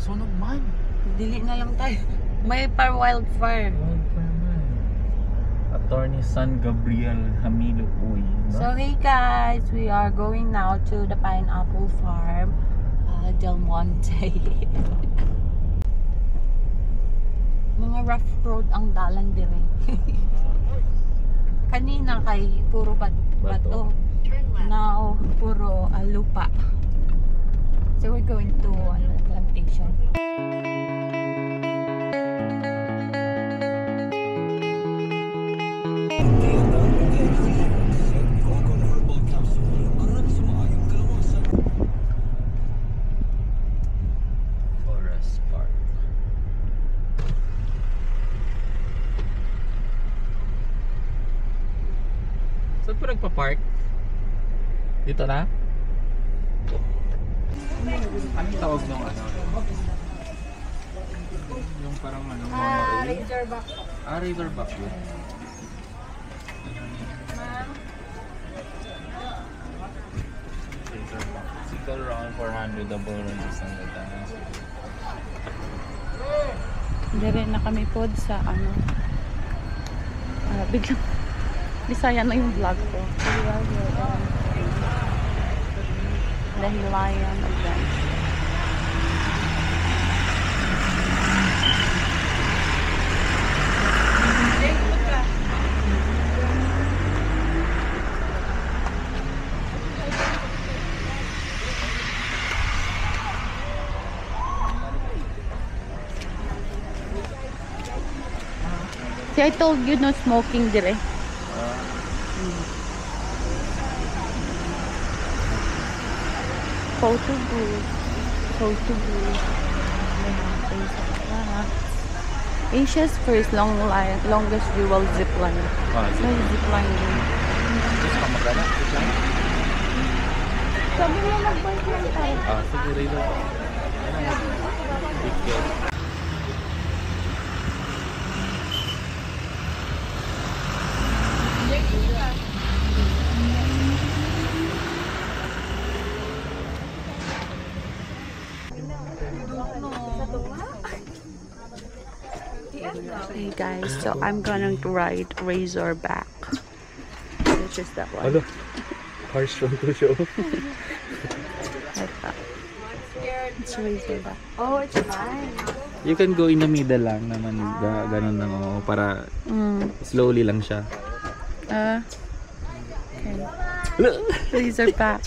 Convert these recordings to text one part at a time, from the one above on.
Sunog man. Dili na lang tayo. May par wildfire. Wildfire man. Attorney San Gabriel Hamilo Uy. No? So hey guys, we are going now to the pineapple farm, Del Monte. Mga rough road ang dalan dire. Kanina kay puro bato. Now puro lupa. So we're going to plantation. Forest Park. Saan po nagpa-park? Dito na? Anong tawag nung ano? Yung parang ano, Razorback. Razorback yun. Razorback. Single round 400, double round 600. Dire na kami pod sa ano. Biglang Bisaya na yung vlog ko. The Himalayan Adventure. See, I told you no smoking dire. Photo booth. Photo booth. Asia's first longest dual zip line. May zip line din. Gusto ka magana? Sabi mo mag-bike lang tayo. Sige, Rilo. Picture. Hey guys, so I'm gonna ride Razorback, which is that one. Hello. Cars from the show. It's Razorback. Oh, it's fine. You can go in the middle lang naman. Ganun lang ako. Para slowly lang siya. Okay. Razorback.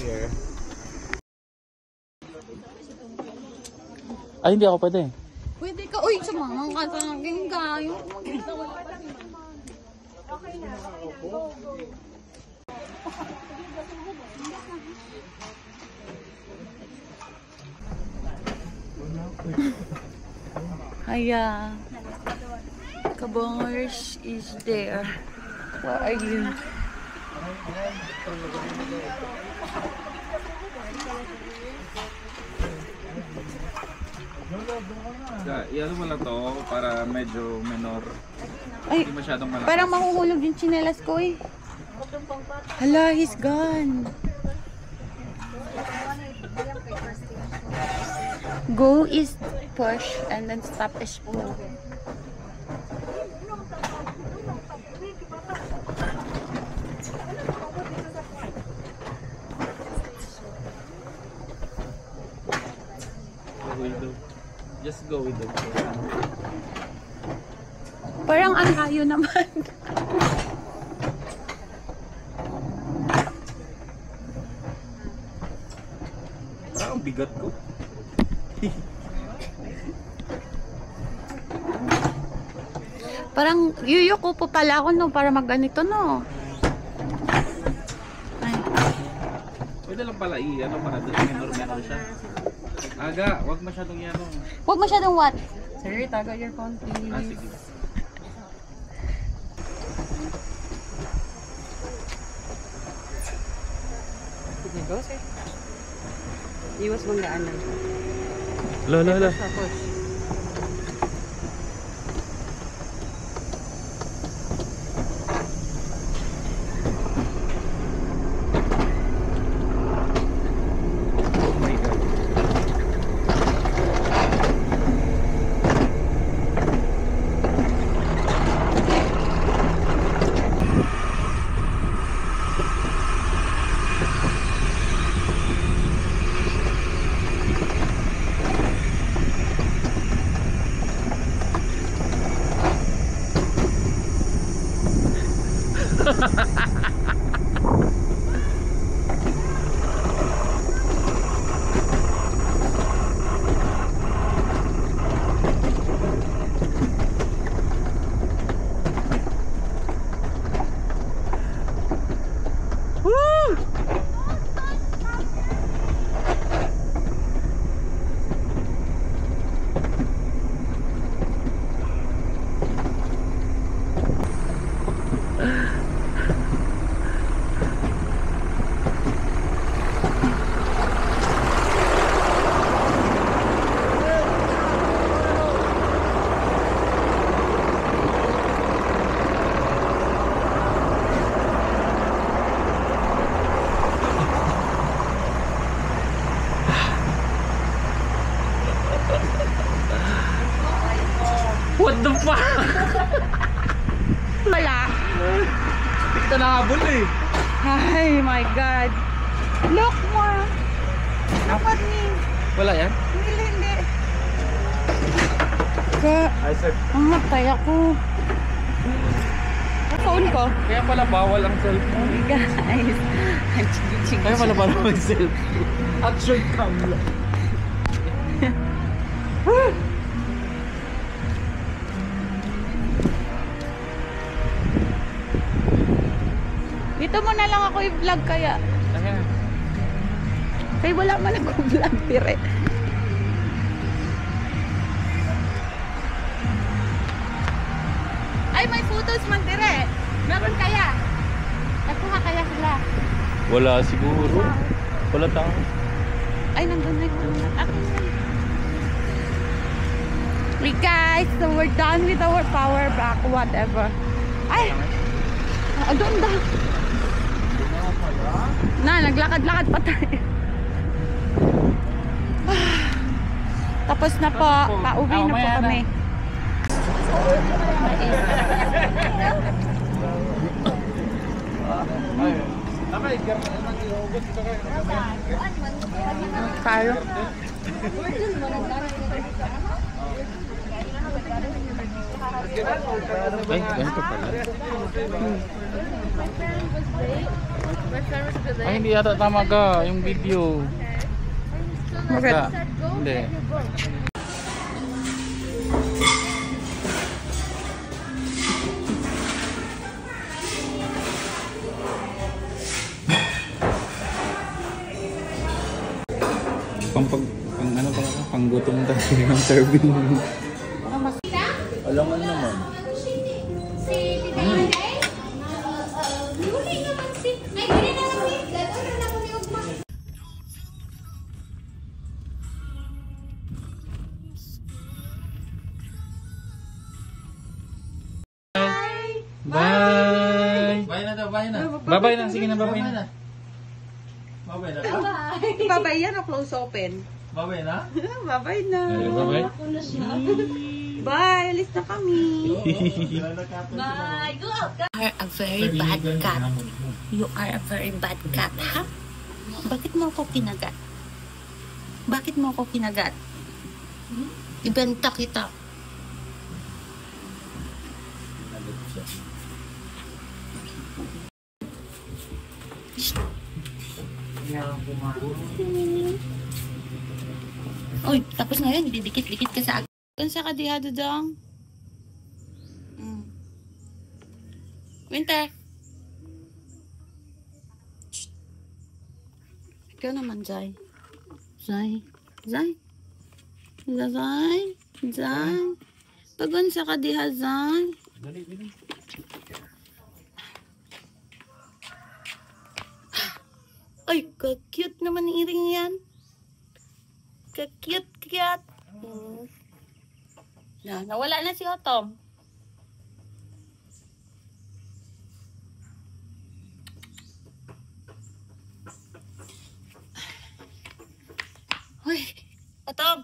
Here. Ay, hindi ako pwede. Pwede ka. Uy, sumama ka sa akin kayo. Hiya. Kabongers is there. Where are you? Iyan mo lang to para medyo menor. Ay, Hindi masyadong malaki. parang mahuhulog yung tsinelas ko eh. Hala, he's gone. Go is push and then stop is pull. Just go with it. Parang ang layo naman. Parang bigat ko. Parang yuyuko po pala ako no para magganito no. Ay. Pwede lang pala ano para menor siya. Aga, wag masyadong yano. Huwag masyadong what? Sir, taga your konti. Sige. Sige, go sir. Iwas mong daanan. Lola. Tapos. What the fuck? Wala. Hindi kita nakahabol eh. Ay my God. Look mo. Look at me. Wala yan? Hindi. Ay sir. Mamatay ako. Phone ko. Kaya pala bawal ang cellphone. Guys. I'm ching. Kaya pala bawal ang cellphone. Action cam lang. Dito mo na lang ako i-vlog kaya. Ayan. Kaya wala man nag-vlog dire. Ay, may photos man dire. Meron kaya? Nakuha kaya sila? Wala siguro. Wala tao. Ay, nandun na yun. We guys, so we're done with our power back, whatever. Ay! Doon daw. Naglakad-lakad pa tayo. Tapos na po. Pauwi na po kami. Tayo. Ay, ganito pala. Ay, hindi yata tama ka yung video. Bakit? Hindi. Panggutom tayo ng serving. Alam mo naman. Bye! Bye na daw, bye na. Bye-bye na, sige na, bye-bye na. Bye-bye na ka? Bye-bye yan o close open? Bye-bye na? Bye-bye na. Bye-bye. Bye, alis na kami. Bye, go out. You are a very bad cat. You are a very bad cat, ha? Bakit mo ako kinagat? Bakit mo ako kinagat? Ibenta kita. Uy, tapos ngayon, didikit-dikit ka sa akin. Kansa ka diha dudong? Winter. Ikaw naman, Zay. Zay. Zay. Zay. Zay. Pagunsa ka diha, Zay. Ay, ka-cute naman ng iring yan. Ka-cute. Nawala na si Otom. Uy, Otom.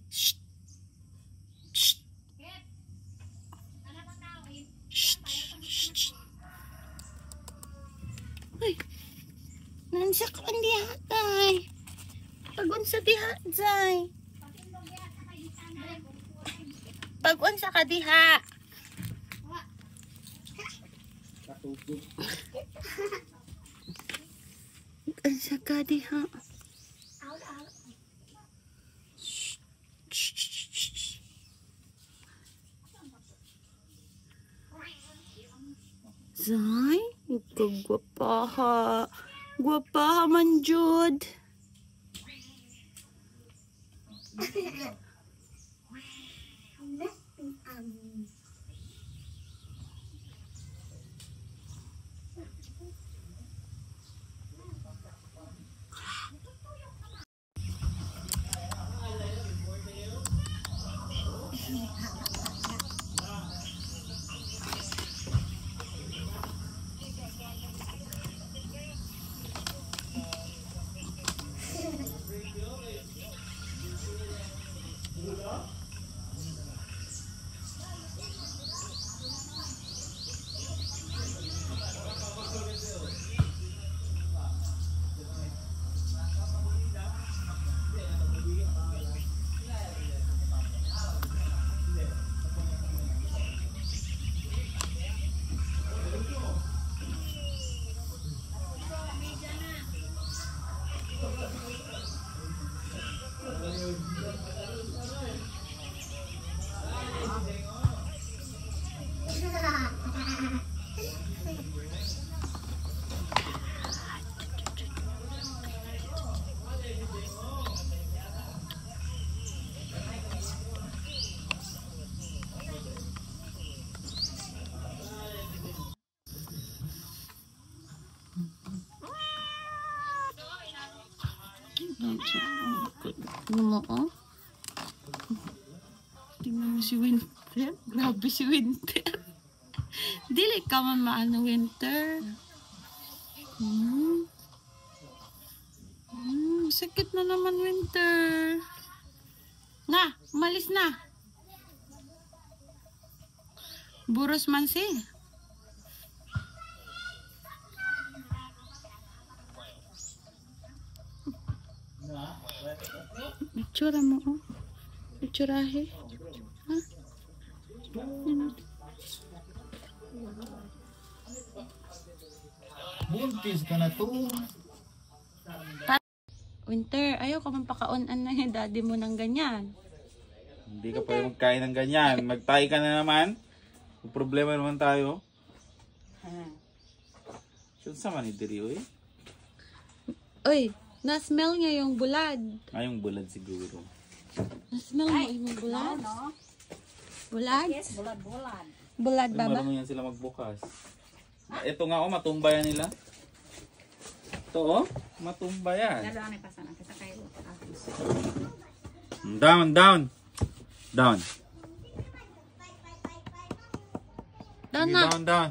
Shh. Shh. Shh. Uy, nansa ka ang dihatay. Pag-unsa dihatay. Pag-unsa ka diha. Ang saka diha. Zay, kagwapaha. Gwapaha man jud. Tingnan mo, oh. Tingnan mo si Winter. Grabe si Winter. Dili ka man maano, Winter. Sakit na naman, Winter. Na, umalis na. Buros man si. Itsura mo, oh. Itsurahe. Ha? Buntis ka na to. Winter, ayaw ka man pakaon-an na yung daddy mo ng ganyan. Hindi ka pwede magkain ng ganyan. Magtahi ka na naman. May problema naman tayo. Saan sa man idiri, oy? Oy, na-smell niya yung bulad. Ay, yung bulad siguro. Na-smell mo yung bulad? Bulad? Yes, bulad-bulad. Bulad, Ay, baba? marunong yan sila magbukas. Ito nga, oh, matumba yan nila. Ito, oh, matumba yan. Dalawa na pasanan kita kayo. Down, down. Down. Down Sige, na. down, down.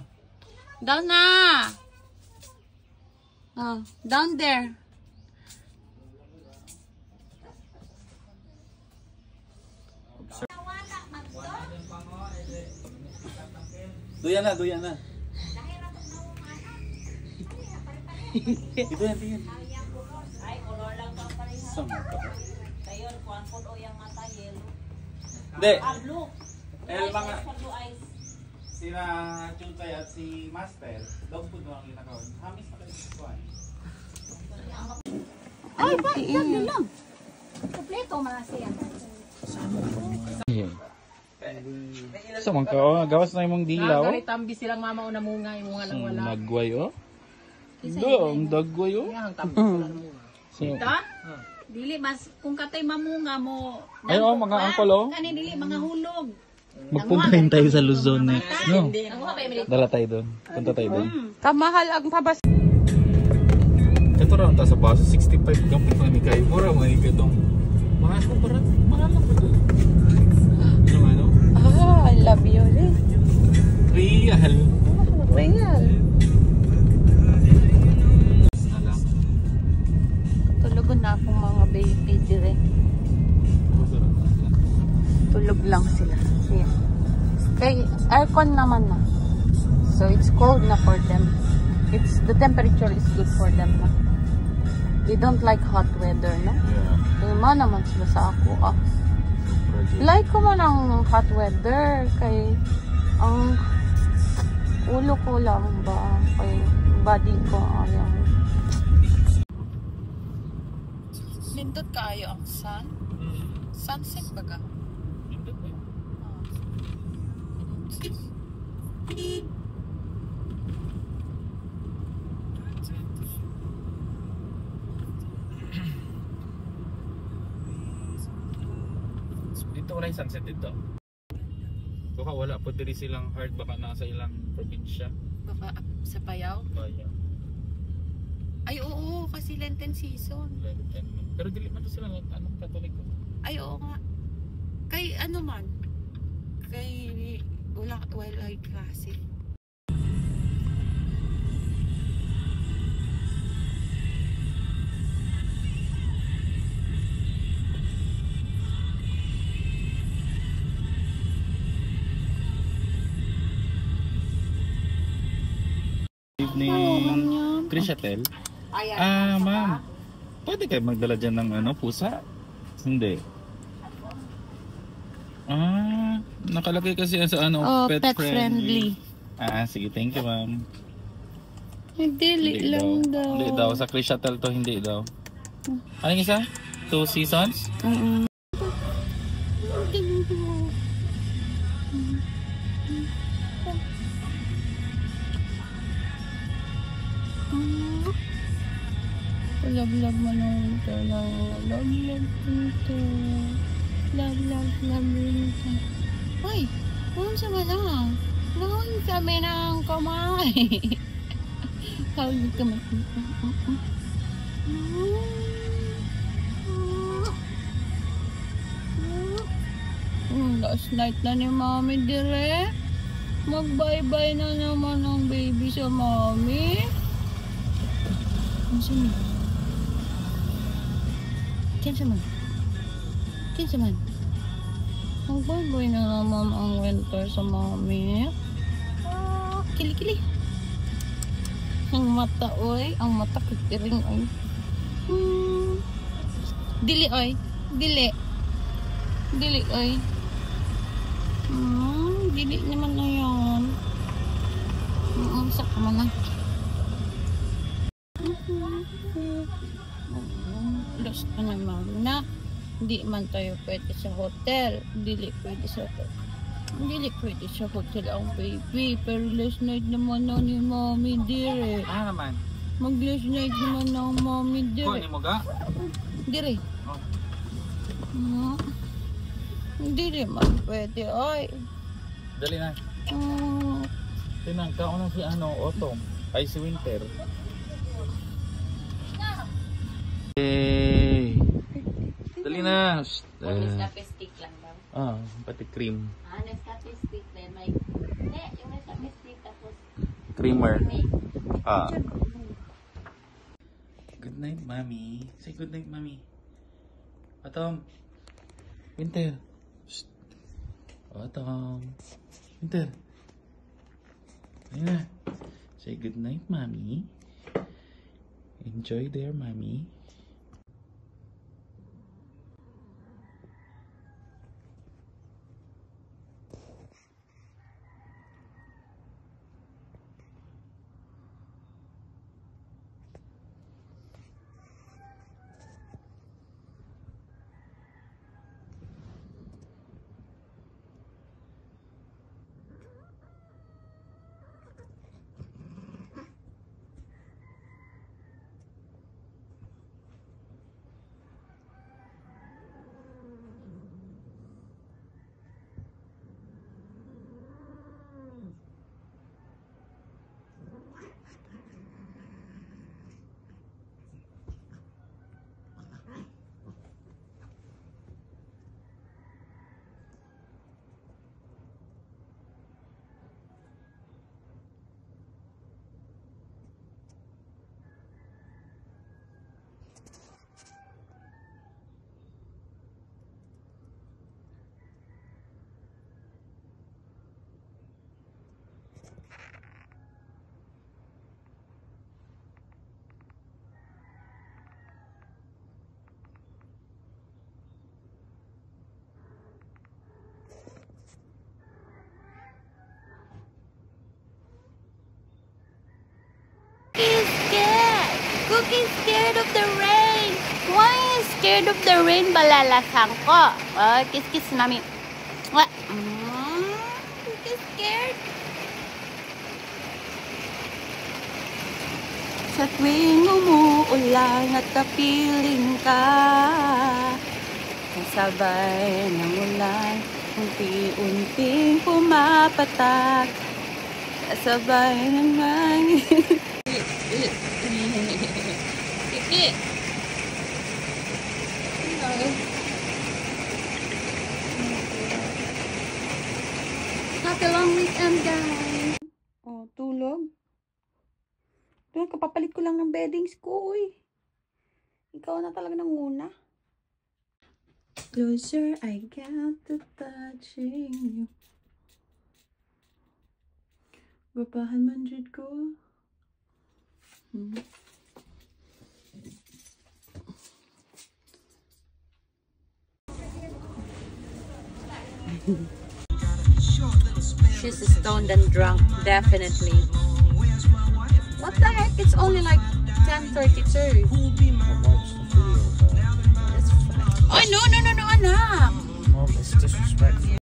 Down na. Oh, down there. Duyan na, duyan na. Ito yan, tingin. Ay, color lang pang pareha. Sama ka. Kayon, kuhan po o yung mata, yellow. Hindi. Blue. Mga Blue eyes. sina Chuntay at si Master, dog food mo ang kinakaon. Hamis na kayo sa kuhan. Ay, ba? Yan lang. Kompleto mga siya. Sa mga kao, gawas na yung dilaw. Gari tambi silang mama o namunga, yung mga lang wala. Nagway, oh. Ang dagway, oh. Yang tambi sila namunga. So, Ito? Dili, mas kung katay mamunga mo. ay, oh, mga angkol, oh. Kani dili, mga hulog. Magpuntahin tayo sa Luzon next, no? Nanguha kayo milito. Dala tayo doon. Punta tayo doon. Kamahal ang pabas. Ito rin ta sa baso, 65 gamit na ni kayo. Mura mga ikatong. Mga ako parang, mahal lang pa doon. Ano? Ah, I love you. Real. Real. Alam. Tulugon na akong mga baby dire. Tulog lang sila. Yeah. Kay aircon naman na. So it's cold na for them. The temperature is good for them na. They don't like hot weather, no? Yeah. Lima naman sila sa ako. Ah. Like ko man ang hot weather kay ang ulo ulo ko lang ba? Okay, body ko ayaw. Lindot kaayo ang sun. Sunset baga. Lindot ba? Dito wala yung sunset dito. Baka wala po diri silang hard, baka nasa ilang probinsya. Baka sa Payaw. Kaya, Ay oo, kasi Lenten season. pero dili man to sila anong Katoliko. Ay oo nga. Kay ano man. Kay wala klase. Evening, Trishatel. Ma'am. Pwede kayo magdala dyan ng pusa? Hindi. Nakalagay kasi sa pet friendly. Sige, thank you, ma'am. Dili lang daw. Hindi daw. Sa Trishatel to, hindi daw. Anong isa? 2 seasons? Love mo nung ito lang. Love dito. Love dito. Uy, huwag sa wala. Huwag kami ng kamay. Hawag kami. Last night na ni Mami dire. Mag-bye-bye na naman ang baby sa Mami. Ano siya niya? Kinsa man. Ang boy na naman ang winter sa Mami. Kili-kili. Ang mata oy, ang mata kitiring oy. Dili oy, dili oy. Dili naman na yan. Saka man na. Lost ka naman na. Hindi man tayo pwede sa hotel. Dili pwede sa hotel ang baby. Pero last night naman na ni Mommy dire. Naman. Mag last night naman na ang Mommy dire. Kunin mo ga? Dire. Dire man pwede. Ay. Dali na. Tinangka ko na si autumn. Ay si winter. Dali na. Nescafe stick lang daw. Pati cream. Nescafe stick din. May, yung Nescafe stick tapos Creamer. Good night, Mommy. Say good night, Mommy. Atom. Winter. Shh. Atom. Winter. Ayun na. Say good night, Mommy. Enjoy there, Mommy. scared of the rain, balalasan ko. Oh, kiss mami. What? You scared? Sa tuwing umuulan at kapiling ka, kasabay ng ulan, unti-unting pumapatak, kasabay ng hangin. Kiki! Happy long weekend, guys! Oh, tulog? Doon, kapapalit ko lang ng beddings ko, uy. Ikaw na talaga nanguna. Closer, I got to touching you. Babahan manjud ko. She's stoned and drunk, definitely. What the heck? It's only like 10:32. Oh, no, anak! Mom, it's disrespectful.